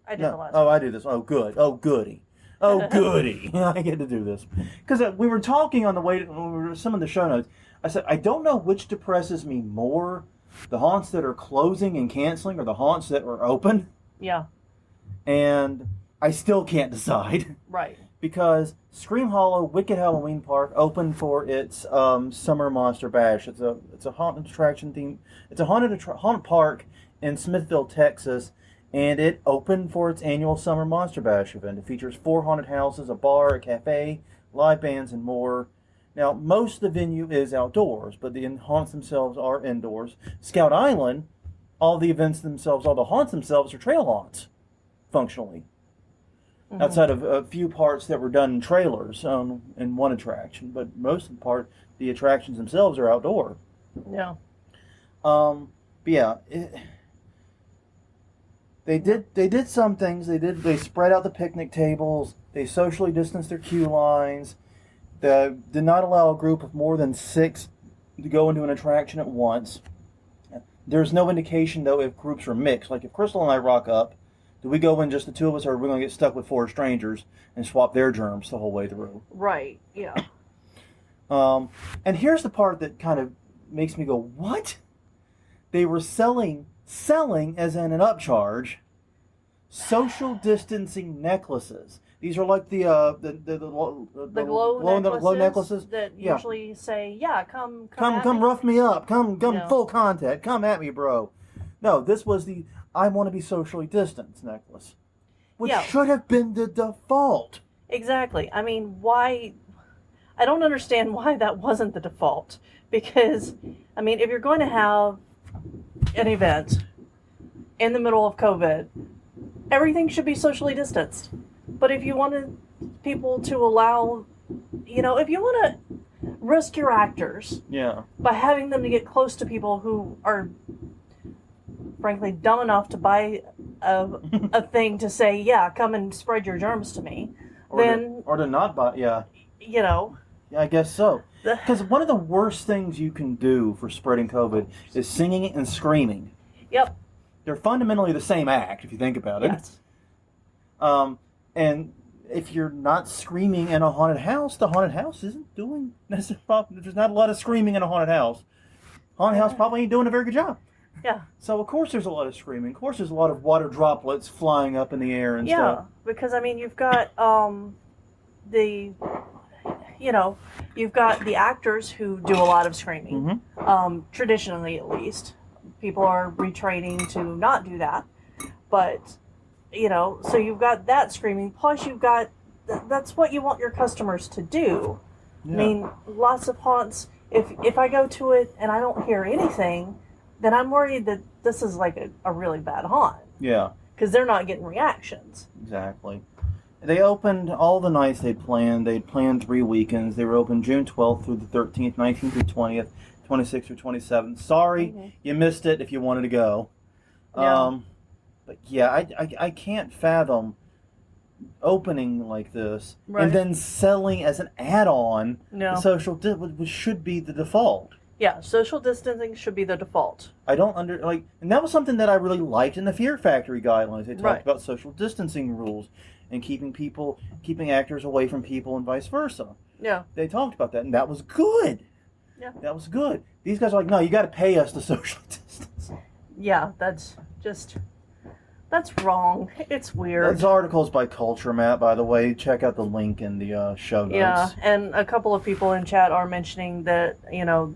I did No. the last Oh, one. I do this. Oh, good. Oh, goody. Oh, goody. I get to do this. Because we were talking on the way to some of the show notes. I said, I don't know which depresses me more, the haunts that are closing and canceling or the haunts that are open. Yeah. And I still can't decide. Right. Because Scream Hollow Wicked Halloween Park opened for its Summer Monster Bash. It's a haunted attraction theme. It's a haunted park in Smithville, Texas, and it opened for its annual Summer Monster Bash event. It features 4 haunted houses, a bar, a cafe, live bands, and more. Now, most of the venue is outdoors, but the haunts themselves are indoors. Scout Island, all the events themselves, all the haunts themselves are trail haunts, functionally. Mm-hmm. Outside of a few parts that were done in trailers in one attraction, but most of the attractions themselves are outdoor. Yeah. But yeah, they did some things. They spread out the picnic tables. They socially distanced their queue lines. They did not allow a group of more than 6 to go into an attraction at once. There's no indication though if groups are mixed. Like if Crystal and I rock up, do we go in just the 2 of us, or are we going to get stuck with 4 strangers and swap their germs the whole way through? Right. Yeah. And here's the part that kind of makes me go, what? They were selling as in an upcharge, social distancing necklaces. These are like the glow necklaces that usually say, "Yeah, come rough me up, come full contact, come at me, bro." No, this was the I want to be socially distanced necklace, which should have been the default. Exactly. I mean, why? I don't understand why that wasn't the default. Because, I mean, if you're going to have an event in the middle of COVID, everything should be socially distanced. But if you wanted people to allow, if you want to risk your actors by having them to get close to people who are, frankly, dumb enough to buy a thing to say, yeah, come and spread your germs to me, or to not buy, Yeah, I guess so. Because one of the worst things you can do for spreading COVID is singing and screaming. Yep. They're fundamentally the same act, if you think about it. Yes. And if you're not screaming in a haunted house, the haunted house isn't doing necessarily. There's not a lot of screaming in a haunted house. Haunted house probably ain't doing a very good job. Yeah. So of course there's a lot of screaming. Of course there's a lot of water droplets flying up in the air and stuff. Yeah, because I mean you've got you've got the actors who do a lot of screaming. Mm-hmm. Traditionally, at least, people are retraining to not do that. But so you've got that screaming. Plus, you've got that's what you want your customers to do. Yeah. I mean, lots of haunts. If I go to it and I don't hear anything, then I'm worried that this is like a really bad haunt. Yeah. Because they're not getting reactions. Exactly. They opened all the nights they'd planned. They'd planned 3 weekends. They were open June 12th through the 13th, 19th through 20th, 26th through 27th. Sorry, you missed it if you wanted to go. Yeah. But yeah, I can't fathom opening like this and then selling as an add-on the social which should be the default. Yeah, social distancing should be the default. I don't and that was something that I really liked in the Fear Factory guidelines. They talked about social distancing rules and keeping actors away from people and vice versa. Yeah. They talked about that, and that was good. Yeah. That was good. These guys are like, no, you got to pay us to social distance. Yeah, that's wrong. It's weird. This article's by Culture Map, by the way. Check out the link in the show notes. Yeah, and a couple of people in chat are mentioning that,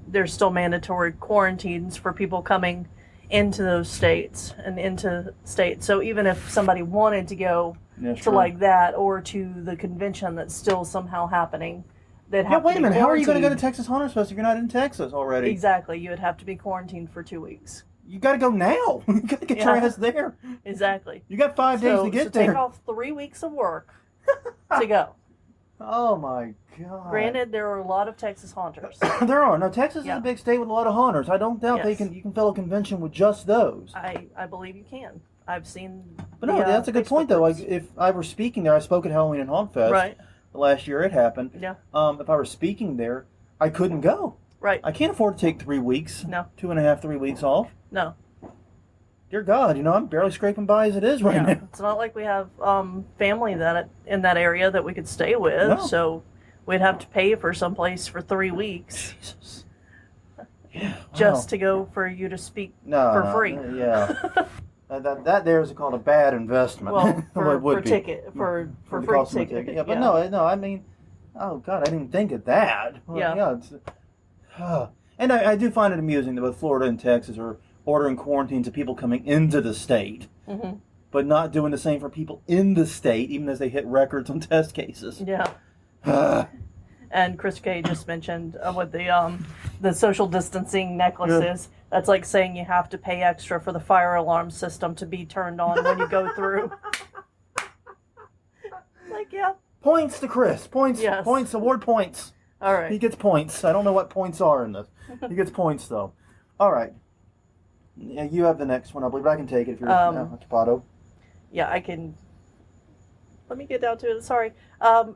there's still mandatory quarantines for people coming into those states and into states. So even if somebody wanted to go to like that or to the convention that's still somehow happening, they'd have to wait a minute. How are you going to go to Texas Haunted Fest if you're not in Texas already? Exactly. You would have to be quarantined for 2 weeks. You got to go now. You got to get your ass there. Exactly. You got 5 days to get there. So take off 3 weeks of work to go. Oh my God. Granted, there are a lot of Texas haunters. There are. No, Texas is a big state with a lot of haunters. I don't doubt you can fill a convention with just those. I believe you can. I've seen. But no, that's a good Facebook point though. Like groups. if I were speaking there, I spoke at Halloween and Haunt Fest. Right. The last year it happened. Yeah. If I were speaking there, I couldn't go. Right. I can't afford to take 3 weeks. No. 2.5, 3 weeks off. No. Dear God, I'm barely scraping by as it is right now. It's not like we have family that in that area that we could stay with, No. so we'd have to pay for someplace for 3 weeks Jesus. Yeah. just to go for you to speak for free. Yeah. that there is called a bad investment. Well, Well, it would for be. ticket for the free cost of a ticket. Yeah, but no, I mean, oh God, I didn't even think of that. Well, Yeah. And I do find it amusing that both Florida and Texas are ordering quarantines of people coming into the state, Mm-hmm. but not doing the same for people in the state, even as they hit records on test cases. Yeah. And Chris K just mentioned with the social distancing necklaces. Yeah. That's like saying you have to pay extra for the fire alarm system to be turned on when you go through. Like, yeah. Points to Chris. Points. Yes. Points. Award points. All right. He gets points. I don't know what points are in this. He gets points though. All right. Yeah, you have the next one, I believe. I can take it if you're occupied. Yeah, I can. Let me get down to it. Sorry.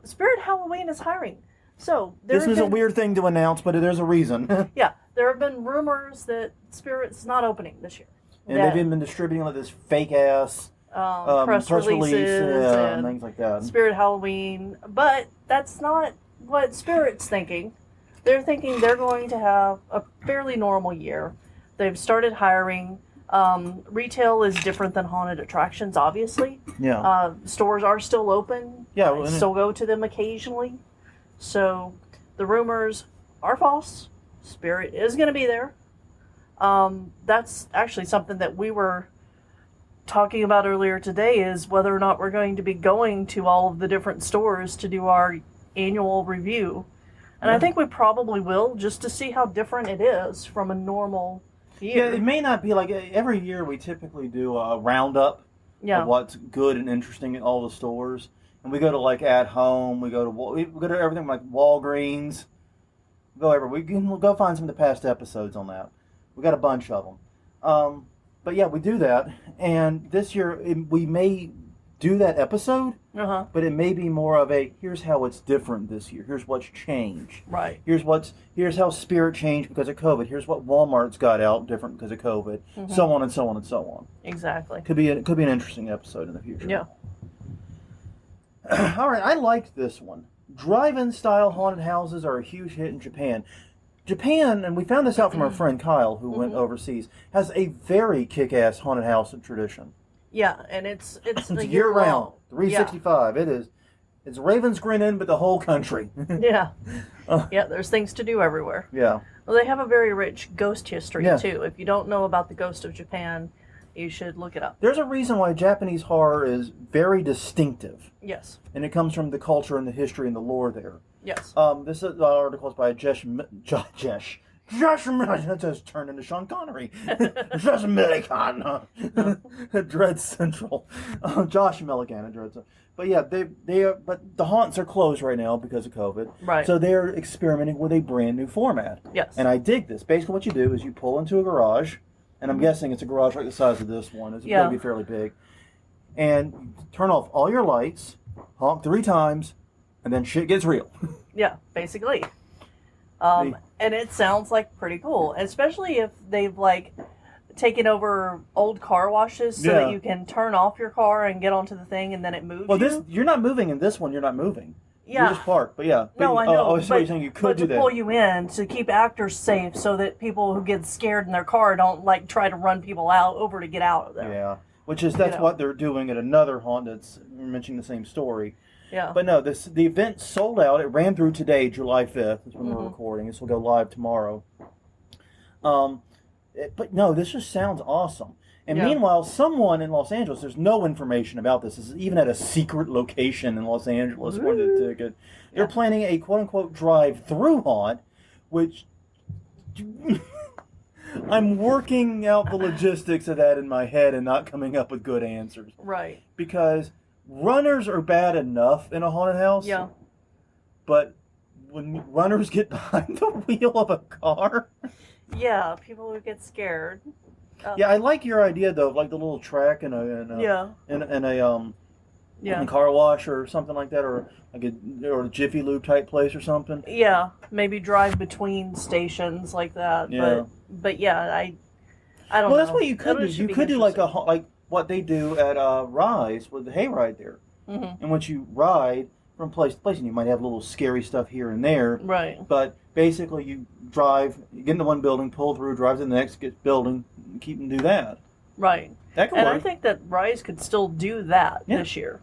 Spirit Halloween is hiring. So this is a weird thing to announce, but there's a reason. Yeah, there have been rumors that Spirit's not opening this year. And they've been distributing like this fake ass press releases and things like that. Spirit Halloween, but that's not what Spirit's thinking. They're thinking they're going to have a fairly normal year. They've started hiring. Retail is different than haunted attractions, obviously. Yeah. Stores are still open. Yeah. I still go to them occasionally. So the rumors are false. Spirit is going to be there. That's actually something that we were talking about earlier today, is whether or not we're going to be going to all of the different stores to do our annual review. And I think we probably will, just to see how different it is from a normal year. Yeah, it may not be like every year we typically do a roundup of what's good and interesting at all the stores. And we go to like At Home, we go to everything like Walgreens. We'll go find some of the past episodes on that. We got a bunch of them. But yeah, we do that. And this year we may do that episode, but it may be more of a here's how it's different this year. Here's what's changed. Right. Here's how Spirit changed because of COVID. Here's what Walmart's got out different because of COVID. Mm-hmm. So on and so on and so on. Exactly. Could be an interesting episode in the future. Yeah. All right, I liked this one. Drive-in style haunted houses are a huge hit in Japan. Japan, and we found this out from our friend Kyle, who went overseas, has a very kick-ass haunted house tradition. Yeah, and it's year round, 365. Yeah. It is. It's Ravens Grin in, but the whole country. Yeah. Yeah, there's things to do everywhere. Yeah. Well, they have a very rich ghost history, too. If you don't know about the Ghost of Japan, you should look it up. There's a reason why Japanese horror is very distinctive. Yes. And it comes from the culture and the history and the lore there. Yes. This article is by Josh that just turned into Sean Connery. Josh Milligan, Dread Central. Josh Milligan at Dread Central. But yeah, but the haunts are closed right now because of COVID. Right. So they're experimenting with a brand new format. Yes. And I dig this. Basically, what you do is you pull into a garage, and I'm guessing it's a garage like the size of this one. It's going to be fairly big. And turn off all your lights, honk 3 times, and then shit gets real. Yeah, basically. And it sounds like pretty cool, especially if they've like taken over old car washes so that you can turn off your car and get onto the thing and then it moves. Well, you're not moving in this one. You're not moving. Yeah. You're just parked. But yeah. No, I know. I see what you're saying. You could do that. to pull you in to keep actors safe so that people who get scared in their car don't like try to run people over to get out of there. Yeah. That's what they're doing at another haunt that's mentioning the same story. Yeah. But no, the event sold out. It ran through today, July 5th. Is when we're recording. This will go live tomorrow. But no, this just sounds awesome. And meanwhile, someone in Los Angeles, there's no information about this. This is even at a secret location in Los Angeles. Wanted a ticket. They're planning a quote-unquote drive-through haunt, which I'm working out the logistics of that in my head and not coming up with good answers. Right. Because runners are bad enough in a haunted house. Yeah. But when runners get behind the wheel of a car... Yeah, people would get scared. Yeah, I like your idea though, of like the little track in a car wash or something like that, or like a Jiffy Lube type place or something. Yeah, maybe drive between stations like that. Yeah. But yeah, I don't know. Well, that's what you could do. Should You be could do like interesting. what they do at Rise with the hayride there. Mm-hmm. And once you ride from place to place, and you might have a little scary stuff here and there. Right. But basically, you drive, you get into one building, pull through, drive to the next building, and keep and do that. Right. That could And work. I think that Rise could still do that this year.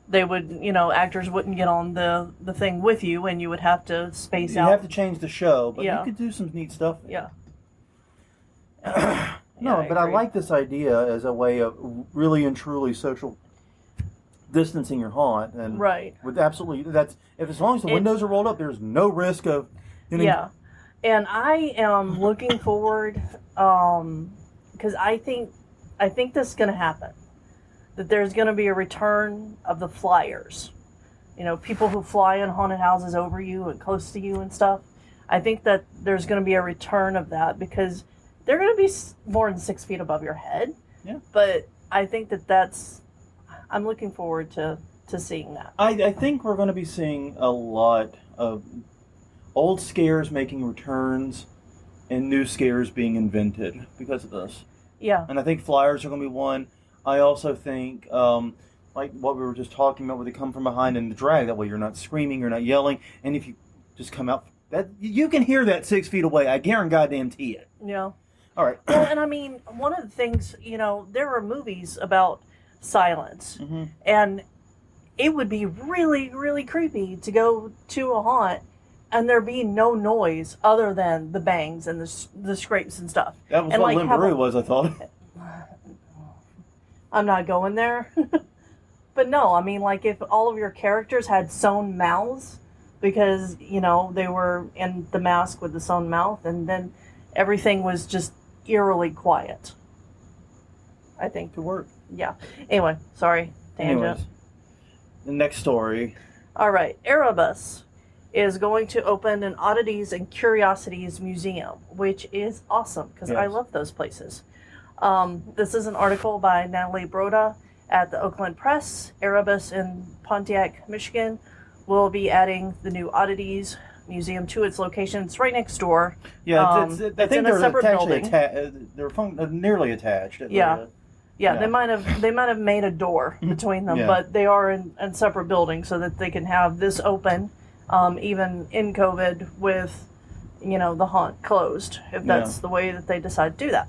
They would, actors wouldn't get on the thing with you, and you would have to space out. You have to change the show, but you could do some neat stuff there. Yeah. No, but I like this idea as a way of really and truly social distancing your haunt, and with absolutely as long as the windows are rolled up, there's no risk of getting. Yeah, and I am looking forward because I think this is going to happen. That there's going to be a return of the flyers. People who fly in haunted houses over you and close to you and stuff. I think that there's going to be a return of that because they're going to be more than 6 feet above your head. Yeah. But I think I'm looking forward to seeing that. I think we're going to be seeing a lot of old scares making returns and new scares being invented because of this. Yeah. And I think flyers are going to be one. I also think, like what we were just talking about, where they come from behind and the drag. That way you're not screaming, you're not yelling. And if you just come out, that you can hear that 6 feet away. I guarantee it. Yeah. All right. Well, and I mean, one of the things, there are movies about silence. Mm-hmm. And it would be really, really creepy to go to a haunt and there be no noise other than the bangs and the scrapes and stuff. That was and what Limboree was, I thought. I'm not going there. But no, I mean, like if all of your characters had sewn mouths because, they were in the mask with the sewn mouth, and then everything was just eerily quiet. I think. Could work. Yeah. Anyway, sorry. Tangent. Anyways, the next story. All right. Erebus is going to open an Oddities and Curiosities Museum, which is awesome because I love those places. This is an article by Natalie Broda at the Oakland Press. Erebus in Pontiac, Michigan will be adding the new Oddities Museum to its location. It's right next door. Yeah, I think they're separate attached. building. They're nearly attached. Yeah. Yeah, they might have made a door between them, but they are in separate buildings so that they can have this open, even in COVID with, the haunt closed, if that's the way that they decide to do that.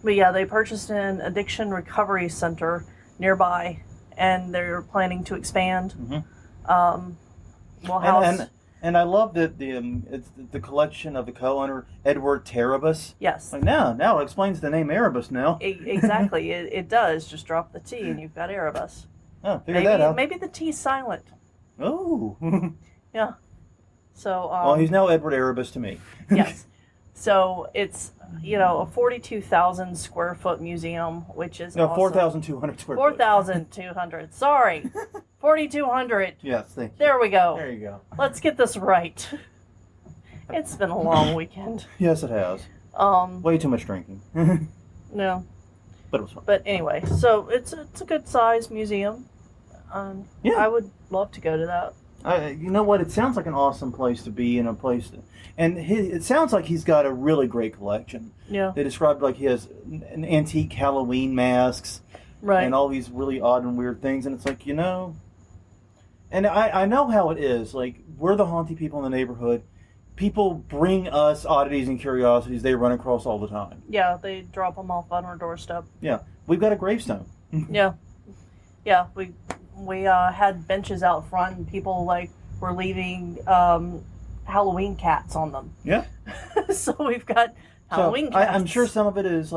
But yeah, they purchased an addiction recovery center nearby, and they're planning to expand. Mm-hmm. And I love that it's the collection of the co-owner Edward Terabus. Yes. Like now it explains the name Erebus now. Exactly, it does. Just drop the T and you've got Erebus. Oh, figure that out. Maybe the T's silent. Oh. Yeah. So. Well, he's now Edward Erebus to me. Yes. So it's a 42,000 square foot museum, which is awesome. 4,200 square foot. 4,200. Sorry. 4,200. Yes, thank you. There we go. There you go. Let's get this right. It's been a long weekend. Yes, it has. Way too much drinking. No. But it was fun. But anyway, so it's a good sized museum. I would love to go to that. You know what? It sounds like an awesome place to be and it sounds like he's got a really great collection. Yeah. They described like he has an antique Halloween masks, right, and all these really odd and weird things, and it's like and I know how it is. Like we're the haunty people in the neighborhood. People bring us oddities and curiosities they run across all the time. Yeah, they drop them off on our doorstep. Yeah, we've got a gravestone. Yeah, we had benches out front, and people were leaving Halloween cats on them. Yeah. So we've got Halloween cats. I'm sure some of it is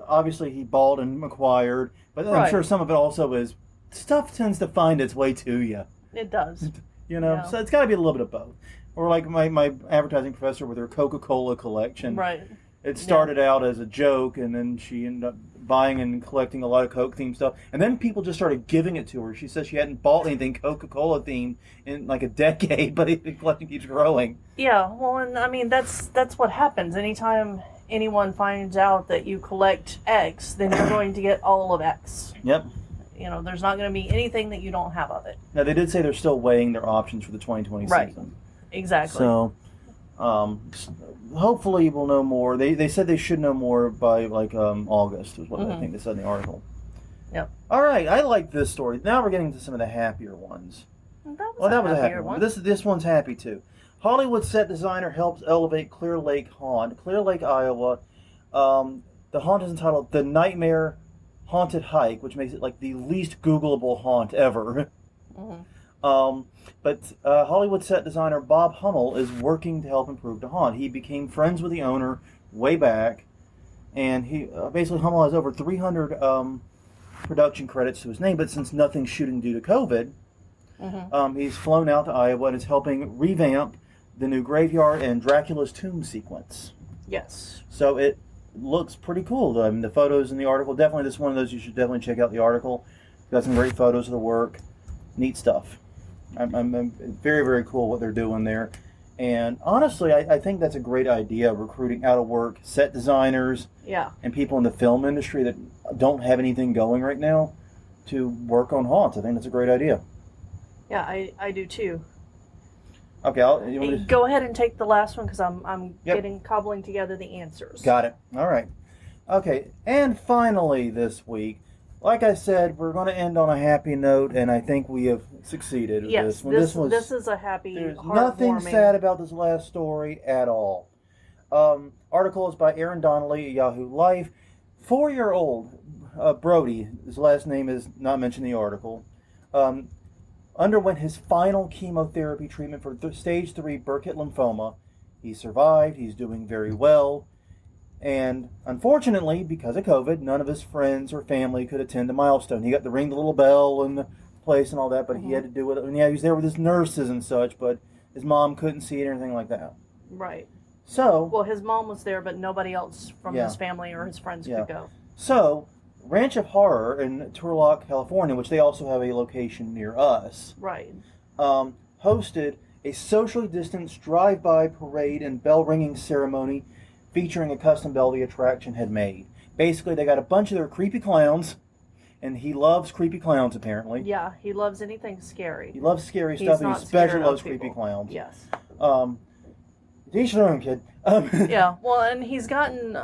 obviously he bought and acquired, but I'm sure some of it also is stuff tends to find its way to you. It does. So it's got to be a little bit of both. Or like my advertising professor with her Coca-Cola collection. Right. It started out as a joke, and then she ended up buying and collecting a lot of Coke-themed stuff. And then people just started giving it to her. She says she hadn't bought anything Coca-Cola-themed in like a decade, but the collection keeps growing. Yeah, well, and I mean, that's what happens. Anytime anyone finds out that you collect X, then you're going to get all of X. Yep. You know, there's not going to be anything that you don't have of it. Now, they did say they're still weighing their options for the 2020 season. Exactly. So, hopefully we'll know more. They said they should know more by, August, is what I think they said in the article. Yep. All right, I like this story. Now we're getting to some of the happier ones. That was a happier one. This one's happy, too. Hollywood set designer helps elevate Clear Lake Haunt. Clear Lake, Iowa. The haunt is entitled The Nightmare Haunted Hike, which makes it like the least Googleable haunt ever. But Hollywood set designer Bob Hummel is working to help improve the haunt. He became friends with the owner way back, and he basically Hummel has over 300 production credits to his name, but since nothing's shooting due to COVID, he's flown out to Iowa and is helping revamp the new graveyard and Dracula's tomb sequence. Yes. So it looks pretty cool. I mean, the photos in the article, definitely this is one of those you should definitely check out the article. Got some great photos of the work. Neat stuff. I'm very, very cool what they're doing there. And honestly, I think that's a great idea, recruiting out-of-work set designers and people in the film industry that don't have anything going right now to work on haunts. I think that's a great idea. Yeah, I do too. Okay, go ahead and take the last one because I'm cobbling together the answers. Got it. All right. Okay, and finally this week, like I said, we're going to end on a happy note, and I think we have succeeded. Yes, this is a happy, there's nothing sad about this last story at all. Article is by Aaron Donnelly at Yahoo Life. 4-year-old Brody, his last name is not mentioned in the article, underwent his final chemotherapy treatment for stage 3 Burkitt lymphoma. He survived. He's doing very well. And unfortunately, because of COVID, none of his friends or family could attend the milestone. He got to ring the little bell in the place and all that, but he had to do it. And he was there with his nurses and such, but his mom couldn't see it or anything like that. Right. So. Well, his mom was there, but nobody else from his family or his friends could go. So, Ranch of Horror in Turlock, California, which they also have a location near us, hosted a socially distanced drive-by parade and bell-ringing ceremony featuring a custom bell the attraction had made. Basically, they got a bunch of their creepy clowns, and he loves creepy clowns, apparently. Yeah, he loves anything scary. He loves scary stuff, and he especially loves creepy clowns. Yes. Each their own, kid. Yeah, well, and he's gotten,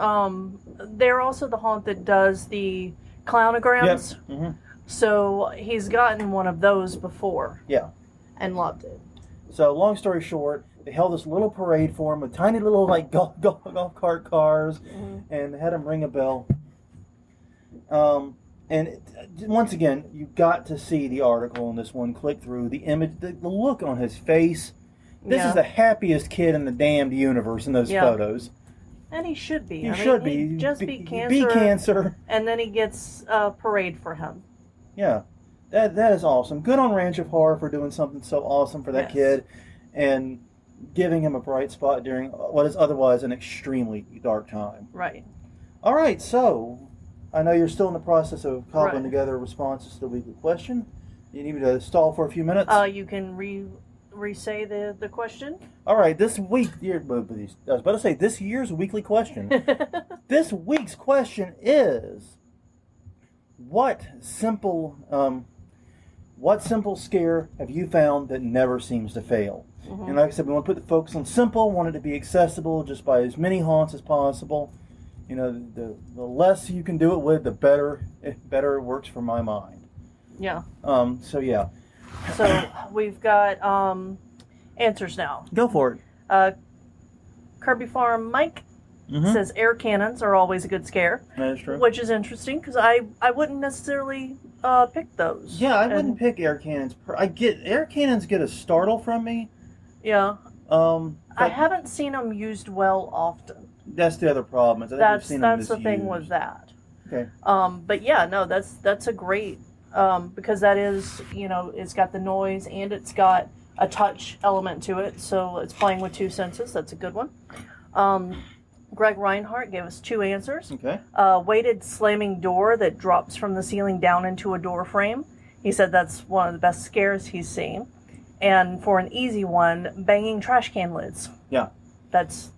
they're also the haunt that does the clownograms. Yep. Mm-hmm. So he's gotten one of those before. Yeah. And loved it. So, long story short, they held this little parade for him with tiny little golf cart cars, and had him ring a bell. Once again, you got to see the article in this one. Click through the image, the look on his face. This is the happiest kid in the damned universe in those photos. And he should be. He should be. He just beat cancer. Beat cancer. And then he gets a parade for him. Yeah. That is awesome. Good on Ranch of Horror for doing something so awesome for that kid and giving him a bright spot during what is otherwise an extremely dark time. Right. All right, so I know you're still in the process of cobbling together responses to the weekly question. You need me to stall for a few minutes? You can re-say the question. All right, this week, I was about to say this year's weekly question. This week's question is, what simple scare have you found that never seems to fail? And like I said, we want to put the focus on simple, want it to be accessible just by as many haunts as possible. You know, the less you can do it with, the better it works for my mind. Yeah. So we've got answers now. Go for it. Kirby Farm Mike says air cannons are always a good scare. That is true. Which is interesting because I wouldn't necessarily pick those. Yeah, I wouldn't pick air cannons. Air cannons get a startle from me. Yeah. I haven't seen them used well often. That's the other problem. That's the thing with that. Okay. But yeah, no, that's a great because that is, it's got the noise and it's got a touch element to it, so it's playing with two senses. That's a good one. Greg Reinhardt gave us 2 answers. Okay. Weighted slamming door that drops from the ceiling down into a door frame. He said that's one of the best scares he's seen. And for an easy one, banging trash can lids. Yeah. That's...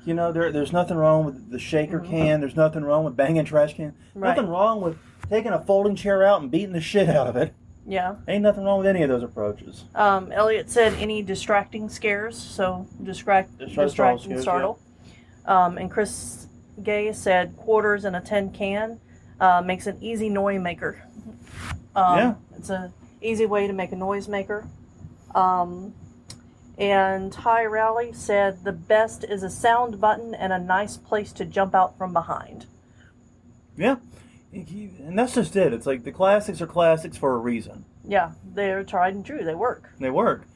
You know, there's nothing wrong with the shaker Mm-hmm. can. There's nothing wrong with banging trash can. Right. Nothing wrong with taking a folding chair out and beating the shit out of it. Yeah. Ain't nothing wrong with any of those approaches. Elliot said any distracting scares, so distract and startle. And Chris Gay said quarters in a tin can makes an easy noise maker. It's an easy way to make a noise maker. And Ty Rowley said the best is a sound button and a nice place to jump out from behind. Yeah. And that's just it. It's like the classics are classics for a reason. Yeah, they're tried and true. They work. They work.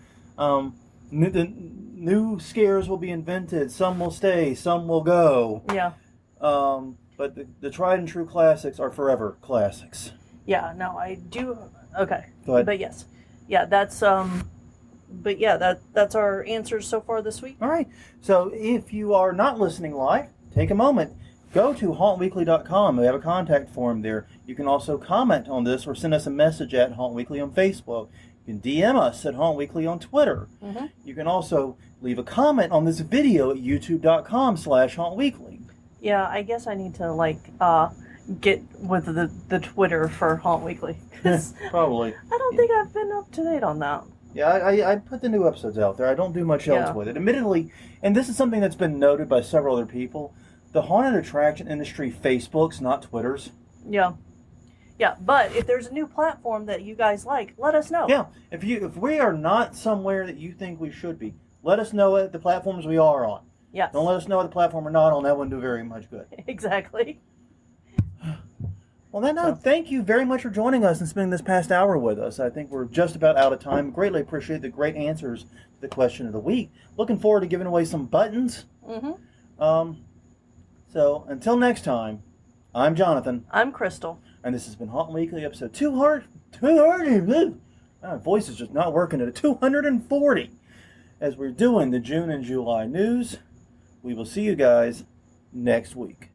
New scares will be invented. Some will stay. Some will go. Yeah. But the tried and true classics are forever classics. Yeah. No, I do. Okay. Go ahead. But yes. Yeah, that's But yeah, that's our answers so far this week. All right. So if you are not listening live, take a moment. Go to hauntweekly.com. We have a contact form there. You can also comment on this or send us a message at Haunt Weekly on Facebook. You can DM us at Haunt Weekly on Twitter. Mm-hmm. You can also leave a comment on this video at youtube.com/hauntweekly. Yeah, I guess I need to get with the Twitter for Haunt Weekly. Probably. I don't think I've been up to date on that. Yeah, I put the new episodes out there. I don't do much else with it. Admittedly, and this is something that's been noted by several other people, the haunted attraction industry Facebook's, not Twitter's. Yeah. Yeah, but if there's a new platform that you guys like, let us know. Yeah, if we are not somewhere that you think we should be, let us know at the platforms we are on. Yes. Don't let us know what the platform we're not on. That wouldn't do very much good. Exactly. Well, thank you very much for joining us and spending this past hour with us. I think we're just about out of time. Greatly appreciate the great answers to the question of the week. Looking forward to giving away some buttons. Mm-hmm. So until next time, I'm Jonathan. I'm Crystal. And this has been Haunt Weekly episode 240. My voice is just not working at a 240. As we're doing the June and July news, we will see you guys next week.